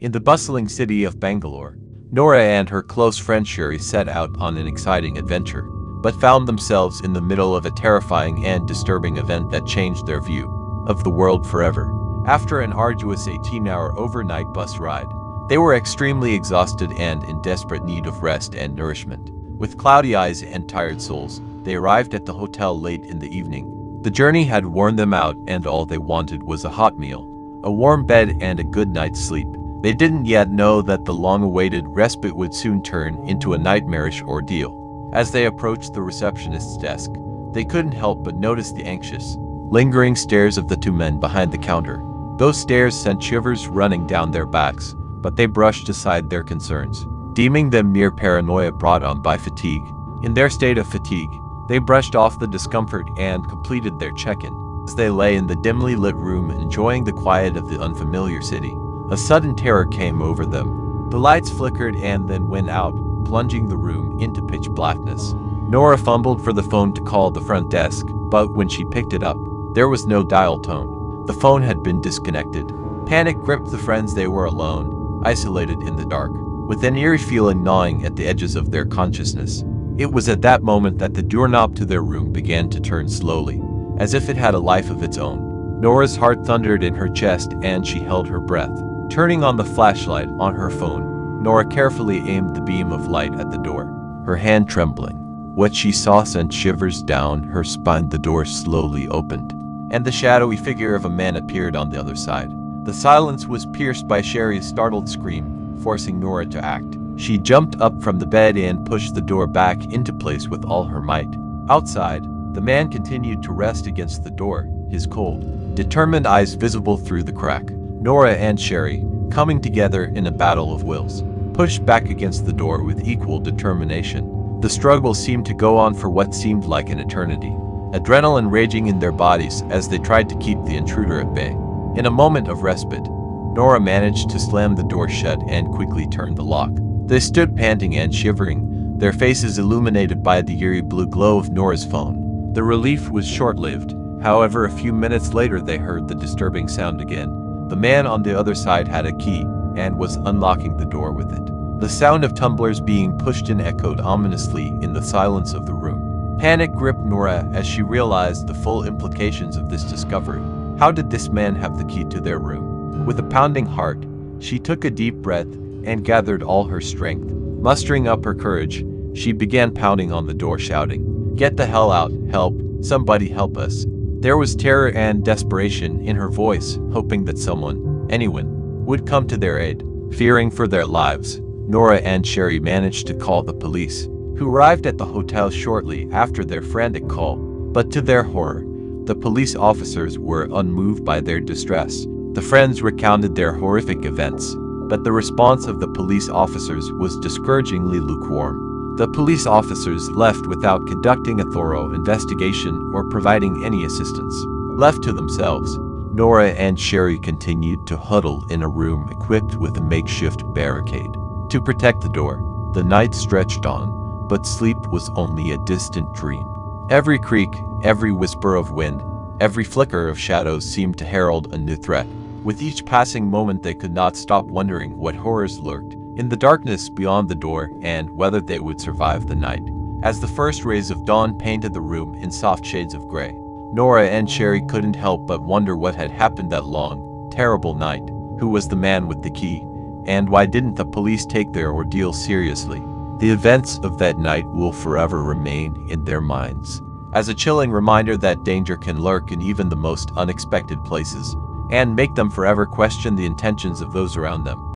In the bustling city of Bangalore, Nora and her close friend Sherry set out on an exciting adventure, but found themselves in the middle of a terrifying and disturbing event that changed their view of the world forever. After an arduous 18-hour overnight bus ride, they were extremely exhausted and in desperate need of rest and nourishment. With cloudy eyes and tired souls, they arrived at the hotel late in the evening. The journey had worn them out, and all they wanted was a hot meal, a warm bed, and a good night's sleep. They didn't yet know that the long-awaited respite would soon turn into a nightmarish ordeal. As they approached the receptionist's desk, they couldn't help but notice the anxious, lingering stares of the two men behind the counter. Those stares sent shivers running down their backs, but they brushed aside their concerns, deeming them mere paranoia brought on by fatigue. In their state of fatigue, they brushed off the discomfort and completed their check-in. As they lay in the dimly lit room enjoying the quiet of the unfamiliar city, a sudden terror came over them. The lights flickered and then went out, plunging the room into pitch blackness. Nora fumbled for the phone to call the front desk, but when she picked it up, there was no dial tone. The phone had been disconnected. Panic gripped the friends. They were alone, isolated in the dark, with an eerie feeling gnawing at the edges of their consciousness. It was at that moment that the doorknob to their room began to turn slowly, as if it had a life of its own. Nora's heart thundered in her chest and she held her breath. Turning on the flashlight on her phone, Nora carefully aimed the beam of light at the door, her hand trembling. What she saw sent shivers down her spine. The door slowly opened, and the shadowy figure of a man appeared on the other side. The silence was pierced by Sherry's startled scream, forcing Nora to act. She jumped up from the bed and pushed the door back into place with all her might. Outside, the man continued to rest against the door, his cold, determined eyes visible through the crack. Nora and Sherry, coming together in a battle of wills, pushed back against the door with equal determination. The struggle seemed to go on for what seemed like an eternity, adrenaline raging in their bodies as they tried to keep the intruder at bay. In a moment of respite, Nora managed to slam the door shut and quickly turned the lock. They stood panting and shivering, their faces illuminated by the eerie blue glow of Nora's phone. The relief was short-lived. However, a few minutes later they heard the disturbing sound again. The man on the other side had a key and was unlocking the door with it. The sound of tumblers being pushed in echoed ominously in the silence of the room. Panic gripped Nora as she realized the full implications of this discovery. How did this man have the key to their room? With a pounding heart, she took a deep breath and gathered all her strength. Mustering up her courage, she began pounding on the door, shouting, "Get the hell out! Help! Somebody help us!" There was terror and desperation in her voice, hoping that someone, anyone, would come to their aid. Fearing for their lives, Nora and Sherry managed to call the police, who arrived at the hotel shortly after their frantic call. But to their horror, the police officers were unmoved by their distress. The friends recounted their horrific events, but the response of the police officers was discouragingly lukewarm. The police officers left without conducting a thorough investigation or providing any assistance. Left to themselves, Nora and Sherry continued to huddle in a room equipped with a makeshift barricade to protect the door. The night stretched on, but sleep was only a distant dream. Every creak, every whisper of wind, every flicker of shadows seemed to herald a new threat. With each passing moment they could not stop wondering what horrors lurked in the darkness beyond the door and whether they would survive the night. As the first rays of dawn painted the room in soft shades of gray, Nora and Sherry couldn't help but wonder what had happened that long, terrible night. Who was the man with the key? And why didn't the police take their ordeal seriously? The events of that night will forever remain in their minds as a chilling reminder that danger can lurk in even the most unexpected places and make them forever question the intentions of those around them.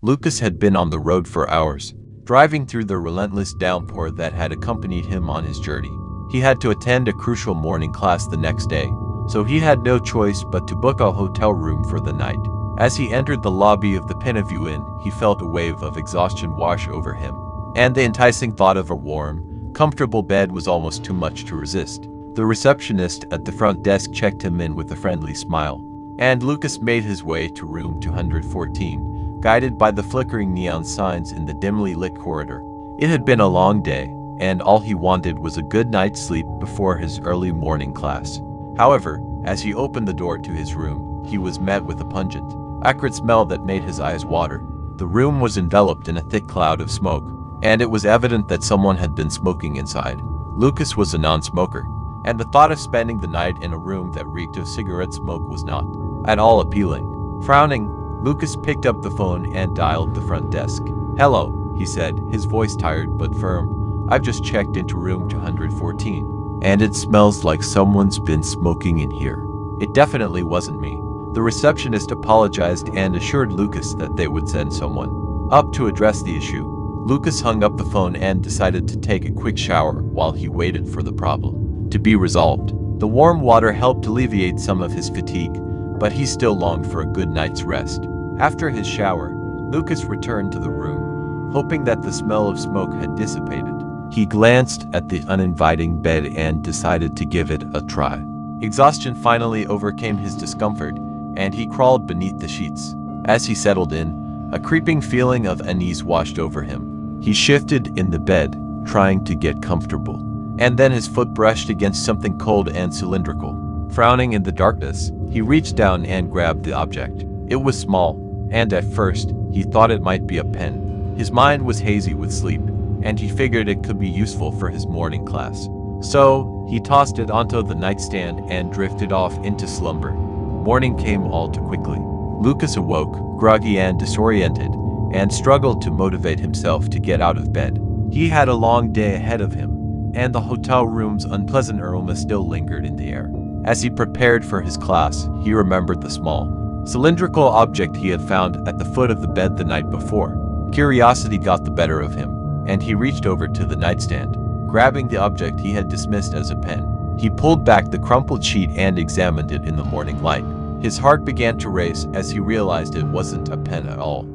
Lucas had been on the road for hours, driving through the relentless downpour that had accompanied him on his journey. He had to attend a crucial morning class the next day, so he had no choice but to book a hotel room for the night. As he entered the lobby of the Pinaview Inn, he felt a wave of exhaustion wash over him, and the enticing thought of a warm, comfortable bed was almost too much to resist. The receptionist at the front desk checked him in with a friendly smile, and Lucas made his way to room 214, guided by the flickering neon signs in the dimly lit corridor. It had been a long day, and all he wanted was a good night's sleep before his early morning class. However, as he opened the door to his room, he was met with a pungent, acrid smell that made his eyes water. The room was enveloped in a thick cloud of smoke, and it was evident that someone had been smoking inside. Lucas was a non-smoker, and the thought of spending the night in a room that reeked of cigarette smoke was not at all appealing. Frowning, Lucas picked up the phone and dialed the front desk. "Hello," he said, his voice tired but firm. "I've just checked into room 214, and it smells like someone's been smoking in here." It definitely wasn't me. The receptionist apologized and assured Lucas that they would send someone up to address the issue. Lucas hung up the phone and decided to take a quick shower while he waited for the problem to be resolved. The warm water helped alleviate some of his fatigue, but he still longed for a good night's rest. After his shower, Lucas returned to the room, hoping that the smell of smoke had dissipated. He glanced at the uninviting bed and decided to give it a try. Exhaustion finally overcame his discomfort, and he crawled beneath the sheets. As he settled in, a creeping feeling of unease washed over him. He shifted in the bed, trying to get comfortable, and then his foot brushed against something cold and cylindrical. Frowning in the darkness, he reached down and grabbed the object. It was small, and at first, he thought it might be a pen. His mind was hazy with sleep, and he figured it could be useful for his morning class. So, he tossed it onto the nightstand and drifted off into slumber. Morning came all too quickly. Lucas awoke, groggy and disoriented, and struggled to motivate himself to get out of bed. He had a long day ahead of him, and the hotel room's unpleasant aroma still lingered in the air. As he prepared for his class, he remembered the small, cylindrical object he had found at the foot of the bed the night before. Curiosity got the better of him, and he reached over to the nightstand. Grabbing the object he had dismissed as a pen, he pulled back the crumpled sheet and examined it in the morning light. His heart began to race as he realized it wasn't a pen at all.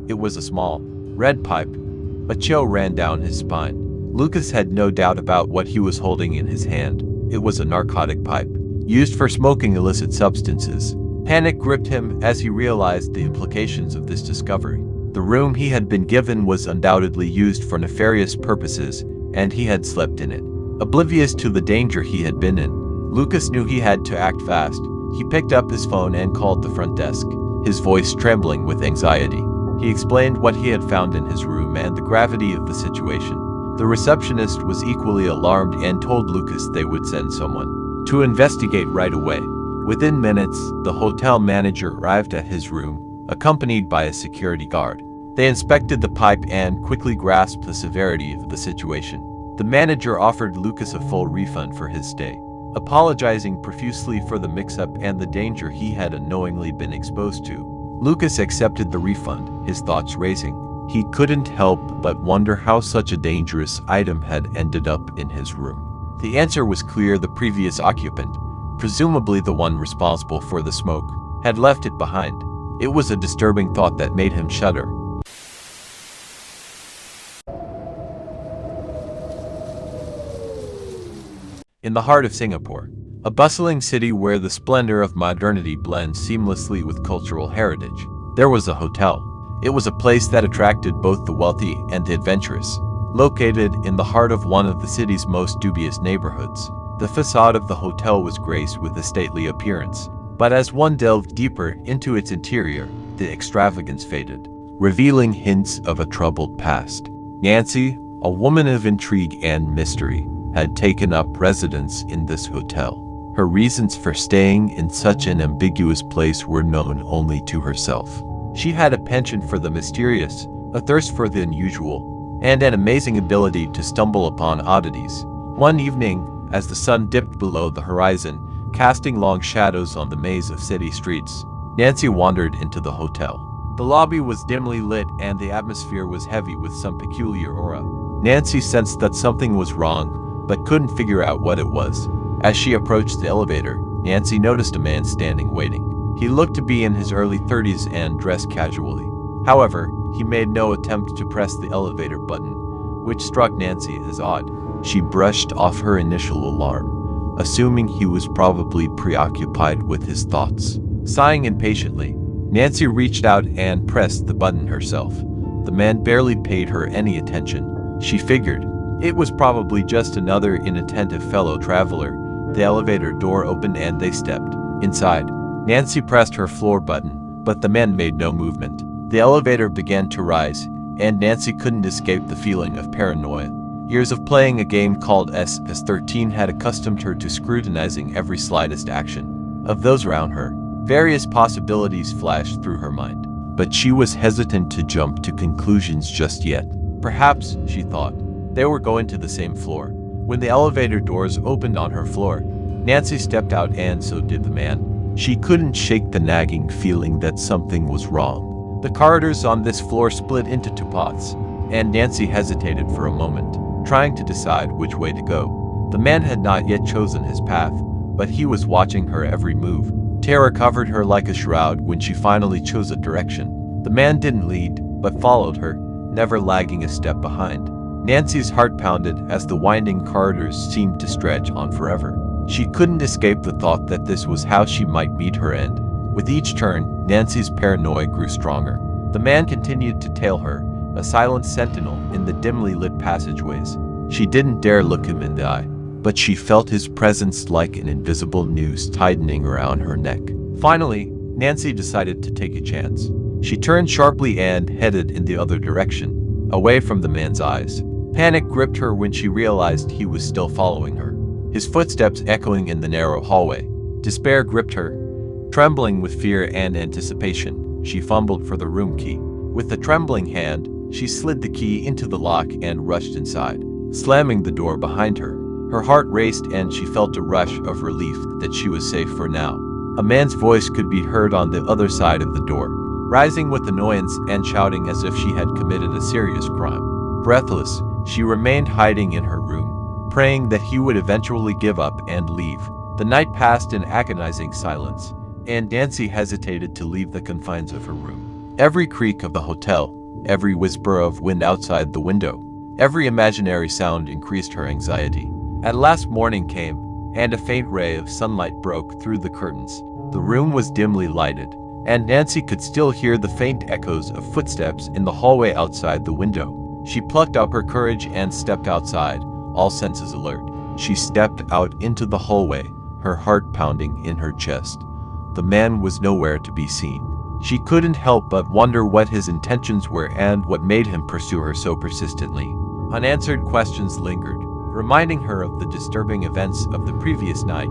It was a small, red pipe. A chill ran down his spine. Lucas had no doubt about what he was holding in his hand. It was a narcotic pipe, used for smoking illicit substances. Panic gripped him as he realized the implications of this discovery. The room he had been given was undoubtedly used for nefarious purposes, and he had slept in it, oblivious to the danger he had been in. Lucas knew he had to act fast. He picked up his phone and called the front desk, his voice trembling with anxiety. He explained what he had found in his room and the gravity of the situation. The receptionist was equally alarmed and told Lucas they would send someone to investigate right away. Within minutes, the hotel manager arrived at his room, accompanied by a security guard. They inspected the pipe and quickly grasped the severity of the situation. The manager offered Lucas a full refund for his stay, apologizing profusely for the mix-up and the danger he had unknowingly been exposed to. Lucas accepted the refund, his thoughts racing. He couldn't help but wonder how such a dangerous item had ended up in his room. The answer was clear: the previous occupant, presumably the one responsible for the smoke, had left it behind. It was a disturbing thought that made him shudder. In the heart of Singapore, a bustling city where the splendor of modernity blends seamlessly with cultural heritage, there was a hotel. It was a place that attracted both the wealthy and the adventurous. Located in the heart of one of the city's most dubious neighborhoods, the facade of the hotel was graced with a stately appearance. But as one delved deeper into its interior, the extravagance faded, revealing hints of a troubled past. Nancy, a woman of intrigue and mystery, had taken up residence in this hotel. Her reasons for staying in such an ambiguous place were known only to herself. She had a penchant for the mysterious, a thirst for the unusual, and an amazing ability to stumble upon oddities. One evening, as the sun dipped below the horizon, casting long shadows on the maze of city streets, Nancy wandered into the hotel. The lobby was dimly lit and the atmosphere was heavy with some peculiar aura. Nancy sensed that something was wrong, but couldn't figure out what it was. As she approached the elevator, Nancy noticed a man standing waiting. He looked to be in his early 30s and dressed casually. However, he made no attempt to press the elevator button, which struck Nancy as odd. She brushed off her initial alarm, assuming he was probably preoccupied with his thoughts. Sighing impatiently, Nancy reached out and pressed the button herself. The man barely paid her any attention. She figured, It was probably just another inattentive fellow traveler. The elevator door opened and they stepped inside. Nancy pressed her floor button, but the man made no movement. The elevator began to rise, and Nancy couldn't escape the feeling of paranoia. Years of playing a game called SS-13 had accustomed her to scrutinizing every slightest action of those around her. Various possibilities flashed through her mind, but she was hesitant to jump to conclusions just yet. Perhaps, she thought, they were going to the same floor. When the elevator doors opened on her floor, Nancy stepped out and so did the man. She couldn't shake the nagging feeling that something was wrong. The corridors on this floor split into two paths, and Nancy hesitated for a moment, trying to decide which way to go. The man had not yet chosen his path, but he was watching her every move. Terror covered her like a shroud when she finally chose a direction. The man didn't lead, but followed her, never lagging a step behind. Nancy's heart pounded as the winding corridors seemed to stretch on forever. She couldn't escape the thought that this was how she might meet her end. With each turn, Nancy's paranoia grew stronger. The man continued to tail her, a silent sentinel in the dimly lit passageways. She didn't dare look him in the eye, but she felt his presence like an invisible noose tightening around her neck. Finally, Nancy decided to take a chance. She turned sharply and headed in the other direction, away from the man's eyes. Panic gripped her when she realized he was still following her, his footsteps echoing in the narrow hallway. Despair gripped her. Trembling with fear and anticipation, she fumbled for the room key. With a trembling hand, she slid the key into the lock and rushed inside, slamming the door behind her. Her heart raced and she felt a rush of relief that she was safe for now. A man's voice could be heard on the other side of the door, rising with annoyance and shouting as if she had committed a serious crime. Breathless, she remained hiding in her room, praying that he would eventually give up and leave. The night passed in agonizing silence, and Nancy hesitated to leave the confines of her room. Every creak of the hotel, every whisper of wind outside the window, every imaginary sound increased her anxiety. At last morning came, and a faint ray of sunlight broke through the curtains. The room was dimly lighted, and Nancy could still hear the faint echoes of footsteps in the hallway outside the window. She plucked up her courage and stepped outside, all senses alert. She stepped out into the hallway, her heart pounding in her chest. The man was nowhere to be seen. She couldn't help but wonder what his intentions were and what made him pursue her so persistently. Unanswered questions lingered, reminding her of the disturbing events of the previous night.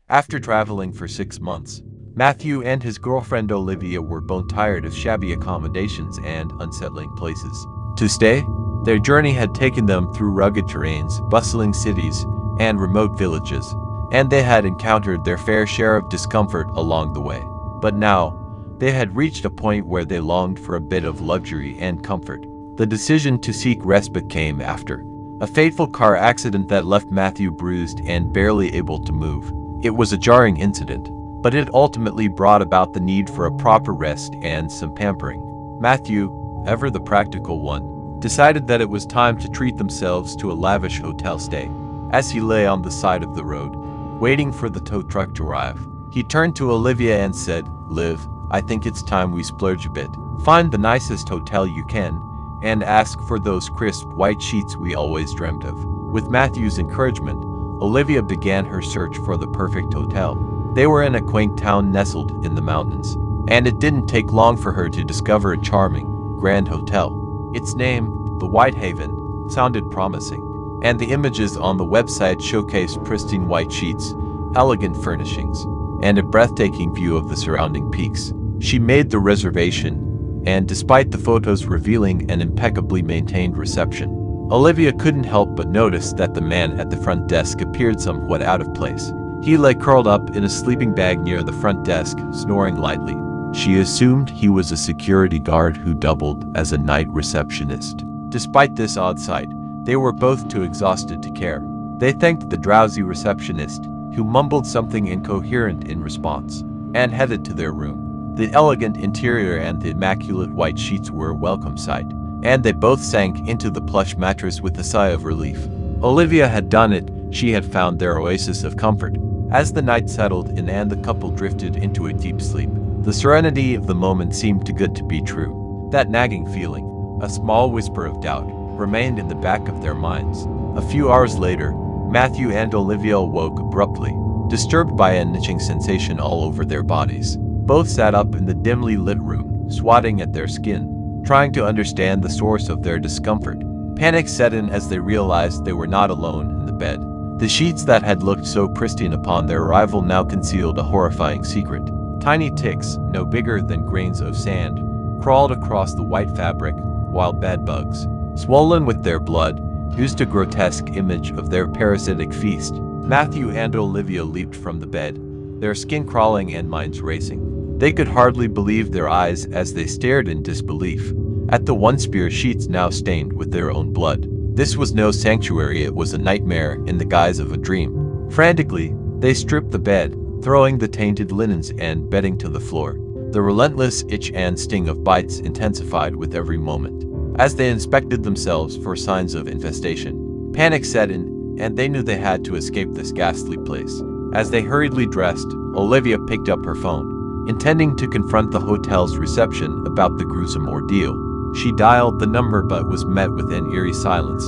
After traveling for 6 months, Matthew and his girlfriend Olivia were bone tired of shabby accommodations and unsettling places to stay. Their journey had taken them through rugged terrains, bustling cities, and remote villages, and they had encountered their fair share of discomfort along the way. But now, they had reached a point where they longed for a bit of luxury and comfort. The decision to seek respite came after a fateful car accident that left Matthew bruised and barely able to move. It was a jarring incident, but it ultimately brought about the need for a proper rest and some pampering. Matthew, ever the practical one, decided that it was time to treat themselves to a lavish hotel stay. As he lay on the side of the road, waiting for the tow truck to arrive, he turned to Olivia and said, "Liv, I think it's time we splurge a bit. Find the nicest hotel you can, and ask for those crisp white sheets we always dreamt of." With Matthew's encouragement, Olivia began her search for the perfect hotel. They were in a quaint town nestled in the mountains, and it didn't take long for her to discover a charming, grand hotel. Its name, the White Haven, sounded promising, and the images on the website showcased pristine white sheets, elegant furnishings, and a breathtaking view of the surrounding peaks. She made the reservation, and despite the photos revealing an impeccably maintained reception, Olivia couldn't help but notice that the man at the front desk appeared somewhat out of place. He lay curled up in a sleeping bag near the front desk, snoring lightly. She assumed he was a security guard who doubled as a night receptionist. Despite this odd sight, they were both too exhausted to care. They thanked the drowsy receptionist, who mumbled something incoherent in response, and headed to their room. The elegant interior and the immaculate white sheets were a welcome sight, and they both sank into the plush mattress with a sigh of relief. Olivia had done it. She had found their oasis of comfort. As the night settled in and the couple drifted into a deep sleep, The serenity of the moment seemed too good to be true. That nagging feeling, a small whisper of doubt, remained in the back of their minds. A few hours later, Matthew and Olivia awoke abruptly, disturbed by an itching sensation all over their bodies. Both sat up in the dimly lit room, swatting at their skin, trying to understand the source of their discomfort. Panic set in as they realized they were not alone in the bed. The sheets that had looked so pristine upon their arrival now concealed a horrifying secret. Tiny ticks, no bigger than grains of sand, crawled across the white fabric, while bed bugs, swollen with their blood, used a grotesque image of their parasitic feast. Matthew and Olivia leaped from the bed, their skin crawling and minds racing. They could hardly believe their eyes as they stared in disbelief at the one-spear sheets now stained with their own blood. This was no sanctuary, it was a nightmare in the guise of a dream. Frantically, they stripped the bed, throwing the tainted linens and bedding to the floor. The relentless itch and sting of bites intensified with every moment. As they inspected themselves for signs of infestation, panic set in, and they knew they had to escape this ghastly place. As they hurriedly dressed, Olivia picked up her phone, intending to confront the hotel's reception about the gruesome ordeal. She dialed the number but was met with an eerie silence.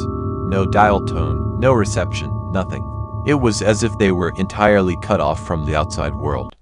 No dial tone, no reception, nothing. It was as if they were entirely cut off from the outside world.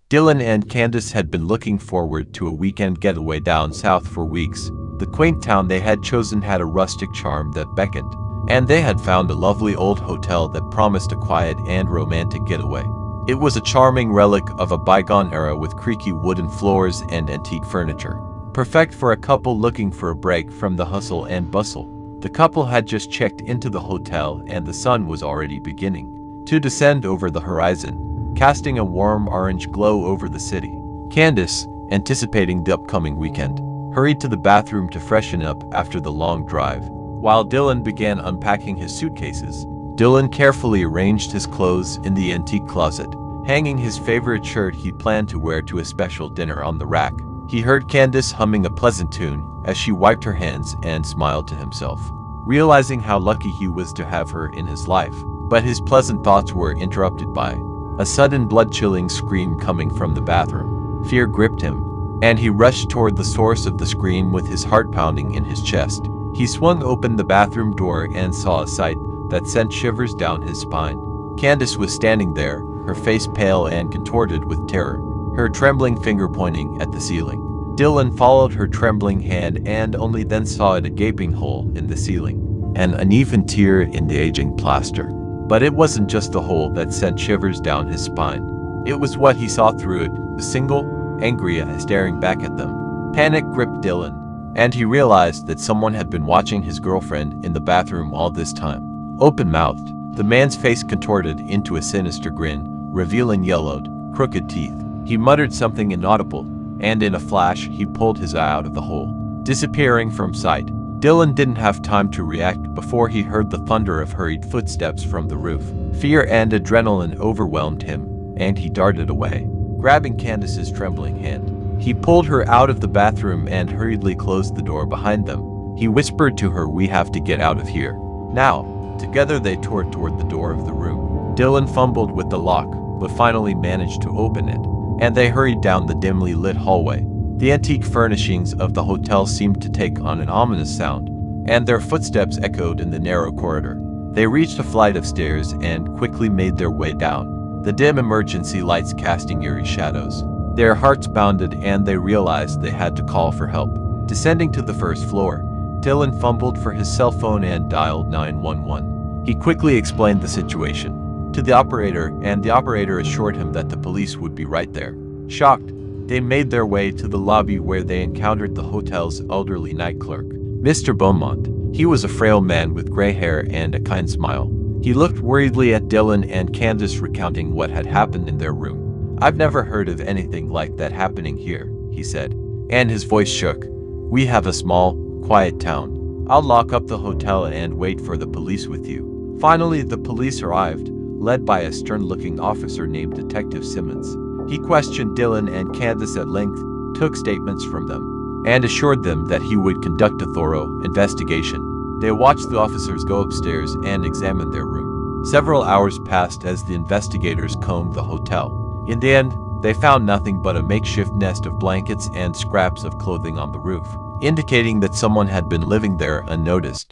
Dylan and Candace had been looking forward to a weekend getaway down south for weeks. The quaint town they had chosen had a rustic charm that beckoned, and they had found a lovely old hotel that promised a quiet and romantic getaway. It was a charming relic of a bygone era with creaky wooden floors and antique furniture, perfect for a couple looking for a break from the hustle and bustle. The couple had just checked into the hotel and the sun was already beginning to descend over the horizon, casting a warm orange glow over the city. Candace, anticipating the upcoming weekend, hurried to the bathroom to freshen up after the long drive, while Dylan began unpacking his suitcases. Dylan carefully arranged his clothes in the antique closet, hanging his favorite shirt he planned to wear to a special dinner on the rack. He heard Candace humming a pleasant tune as she wiped her hands and smiled to himself, realizing how lucky he was to have her in his life. But his pleasant thoughts were interrupted by a sudden blood-chilling scream coming from the bathroom. Fear gripped him, and he rushed toward the source of the scream with his heart pounding in his chest. He swung open the bathroom door and saw a sight that sent shivers down his spine. Candace was standing there, her face pale and contorted with terror, her trembling finger pointing at the ceiling. Dylan followed her trembling hand and only then saw it a gaping hole in the ceiling, an uneven tear in the aging plaster. But it wasn't just the hole that sent shivers down his spine. It was what he saw through it, the single, angry eye staring back at them. Panic gripped Dylan, and he realized that someone had been watching his girlfriend in the bathroom all this time. Open-mouthed, the man's face contorted into a sinister grin, revealing yellowed, crooked teeth. He muttered something inaudible, and in a flash he pulled his eye out of the hole, disappearing from sight. Dylan didn't have time to react before he heard the thunder of hurried footsteps from the roof. Fear and adrenaline overwhelmed him, and he darted away, grabbing Candace's trembling hand. He pulled her out of the bathroom and hurriedly closed the door behind them. He whispered to her, "We have to get out of here now." Together they tore toward the door of the room. Dylan fumbled with the lock, but finally managed to open it, and they hurried down the dimly lit hallway. The antique furnishings of the hotel seemed to take on an ominous sound, and their footsteps echoed in the narrow corridor. They reached a flight of stairs and quickly made their way down, the dim emergency lights casting eerie shadows. Their hearts bounded and they realized they had to call for help. Descending to the first floor, Dylan fumbled for his cell phone and dialed 911. He quickly explained the situation to the operator, and the operator assured him that the police would be right there. Shocked, they made their way to the lobby where they encountered the hotel's elderly night clerk, Mr. Beaumont. He was a frail man with gray hair and a kind smile. He looked worriedly at Dylan and Candace, recounting what had happened in their room. "I've never heard of anything like that happening here," he said, and his voice shook. "We have a small, quiet town. I'll lock up the hotel and wait for the police with you." Finally, the police arrived, led by a stern-looking officer named Detective Simmons. He questioned Dylan and Candace at length, took statements from them, and assured them that he would conduct a thorough investigation. They watched the officers go upstairs and examine their room. Several hours passed as the investigators combed the hotel. In the end, they found nothing but a makeshift nest of blankets and scraps of clothing on the roof, indicating that someone had been living there unnoticed.